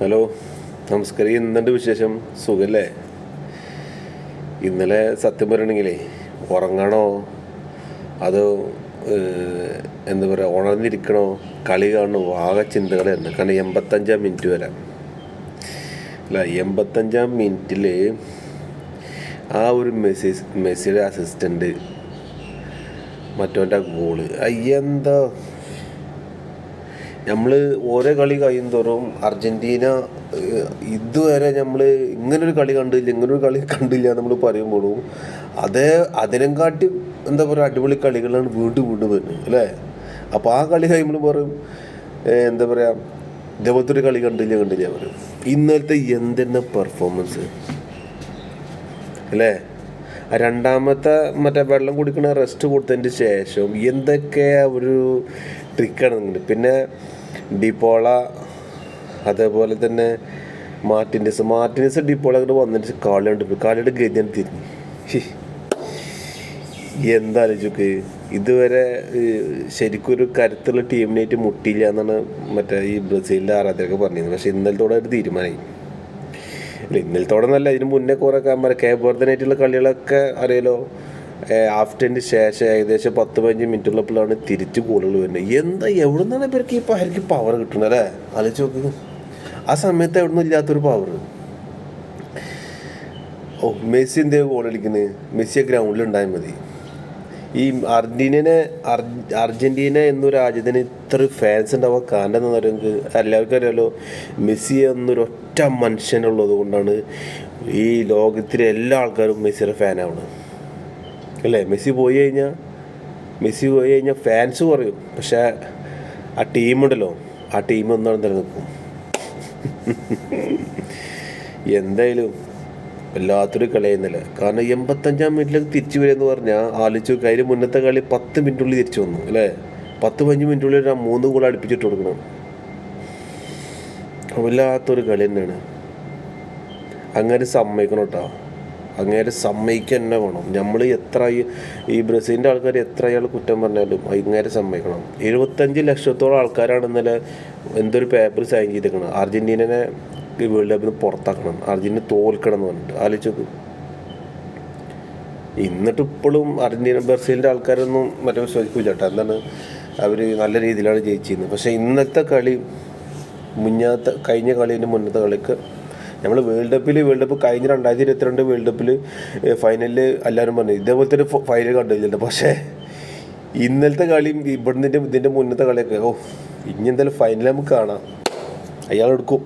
Hello, നമസ്കാരം. എന്തുണ്ട് വിശേഷം? സുഖല്ലേ? ഇന്നലെ സത്യം പറയണമെങ്കിലേ ഉറങ്ങണോ അതോ എന്താ പറയുക ഉണർന്നിരിക്കണോ കളി കാണണോ ആകെ ചിന്തകളായിരുന്നു. കാരണം 85-ാം മിനിറ്റ് വരെ അല്ല, 85-ാം മിനിറ്റിൽ ആ ഒരു മെസ്സിയുടെ അസിസ്റ്റൻ്റ് മറ്റവൻ്റെ ഗോള് എന്താ. നമ്മൾ ഓരോ കളി കഴിയും തോറും അർജൻറ്റീന ഇതുവരെ നമ്മൾ ഇങ്ങനൊരു കളി കണ്ടില്ല നമ്മൾ പറയുമ്പോഴും അതിനും കാട്ടി എന്താ പറയുക അടിപൊളി കളികളാണ് വീണ്ടും വരുന്നത് അല്ലേ. അപ്പോൾ ആ കളി കഴിയുമ്പോൾ പറയും എന്താ പറയുക ഇതേപോലത്തെ ഒരു കളി കണ്ടില്ല പറയും. ഇന്നലത്തെ എന്തെന്നെ പെർഫോമൻസ് അല്ലേ. രണ്ടാമത്തെ മറ്റേ വെള്ളം കുടിക്കുന്ന റെസ്റ്റ് കൊടുത്തതിന് ശേഷം എന്തൊക്കെ ഒരു ട്രിക്കാണ്. പിന്നെ ഡിപ്പോള അതേപോലെ തന്നെ മാർട്ടിനസ് ഡിപ്പോള അങ്ങോട്ട് വന്നിട്ട് കളിയുടെ ഗതിയാണ് തിരിഞ്ഞു. എന്താലോചിക്ക്, ഇതുവരെ ശരിക്കൊരു കരുത്തുള്ള ടീമിനായിട്ട് മുട്ടിയില്ല എന്നാണ് മറ്റേ ഈ ബ്രസീലിൻ്റെ ആരാധകരൊക്കെ പറഞ്ഞിരുന്നത്. പക്ഷേ ഇന്നലത്തോടെ ഒരു തീരുമാനമായി. ഇന്നലത്തോടെ നല്ല ഇതിന് മുന്നേ കുറേ കേപ്പ് വെർദനായിട്ടുള്ള കളികളൊക്കെ അറിയാലോ. ഹാഫ് ടൈമിന് ശേഷം ഏകദേശം 10-15 മിനിറ്റുള്ളപ്പോഴാണ് തിരിച്ച് ഗോളുകൾ വരുന്നത്. എവിടെ നിന്നാണ് ഇവർക്ക് പവർ കിട്ടുന്നത് അല്ലേ? ആലോചിച്ച് നോക്ക്. ആ സമയത്ത് എവിടെ നിന്നും ഇല്ലാത്തൊരു പവർ. മെസ്സി എന്തേ ഗോൾ കളിക്കുന്നത്? മെസ്സിയെ ഗ്രൗണ്ടിൽ ഉണ്ടായാൽ മതി. ഈ അർജൻറ്റീന എന്നൊരു രാജ്യത്തിന് ഇത്ര ഫാൻസ് ഉണ്ടാവാൻ കാരണം എന്ന് പറയുന്നത് എല്ലാവർക്കും അറിയാലോ. മെസ്സി എന്നൊരൊറ്റ മനുഷ്യനുള്ളത് കൊണ്ടാണ് ഈ ലോകത്തിലെ എല്ലാ ആൾക്കാരും മെസ്സിയുടെ ഫാനാവണം അല്ലേ. മെസ്സി പോയി കഴിഞ്ഞാൽ ഫാൻസ് കുറയും, പക്ഷേ ആ ടീമുണ്ടല്ലോ, ആ ടീം ഒന്നാണ് നിലനിൽക്കും. എന്തായാലും വല്ലാത്തൊരു കളിയായിരുന്നില്ല. കാരണം 85-ാം മിനിറ്റിലേക്ക് തിരിച്ചു വരികയെന്ന് പറഞ്ഞാൽ ആലോചിച്ചു. അതിന് മുന്നത്തെ കളി 10 മിനിറ്റുള്ളിൽ തിരിച്ചു വന്നു അല്ലേ. 10-15 മിനിറ്റുള്ളിൽ 3 ഗോൾ അടുപ്പിച്ചിട്ട് കൊടുക്കണം. വല്ലാത്തൊരു കളി തന്നെയാണ്. അങ്ങനെ സമ്മതിക്കണം കേട്ടോ. അങ്ങനെ സമ്മതിക്കുക തന്നെ വേണം. നമ്മൾ എത്ര ഈ ബ്രസീലിൻ്റെ ആൾക്കാർ എത്ര അയാൾ കുറ്റം പറഞ്ഞാലും അങ്ങനെ സമ്മതിക്കണം. 75 ലക്ഷത്തോളം ആൾക്കാരാണ് ഇന്നലെ എന്തൊരു പേപ്പർ സൈൻ ചെയ്തേക്കണം. അർജൻറ്റീനനെ വേൾഡ് കപ്പിൽ നിന്ന് പുറത്താക്കണം, അർജൻറ്റീന തോൽക്കണം എന്ന് പറഞ്ഞിട്ട്. ആലോചിച്ചു. എന്നിട്ട് ഇപ്പോഴും ബ്രസീലിൻ്റെ ആൾക്കാരൊന്നും മറ്റേ വിശ്വസിക്കില്ല കേട്ടോ. എന്താണ്, അവർ നല്ല രീതിയിലാണ് ജയിച്ചിരുന്നത്. പക്ഷേ ഇന്നത്തെ കളി കഴിഞ്ഞ കളീൻ്റെ മുന്നത്തെ കളിക്ക് നമ്മൾ വേൾഡ് കപ്പ് കഴിഞ്ഞ 2022 വേൾഡ് കപ്പിൽ ഫൈനലിൽ എല്ലാവരും പറഞ്ഞു ഇതേപോലത്തെ ഒരു ഫൈനൽ കണ്ടില്ലല്ലോ. പക്ഷേ ഇന്നലത്തെ കളിയും ഇതിൻ്റെ മുന്നത്തെ കളിയൊക്കെ ഇനി എന്തായാലും ഫൈനൽ നമുക്ക് കാണാം. അയാളെടുക്കും.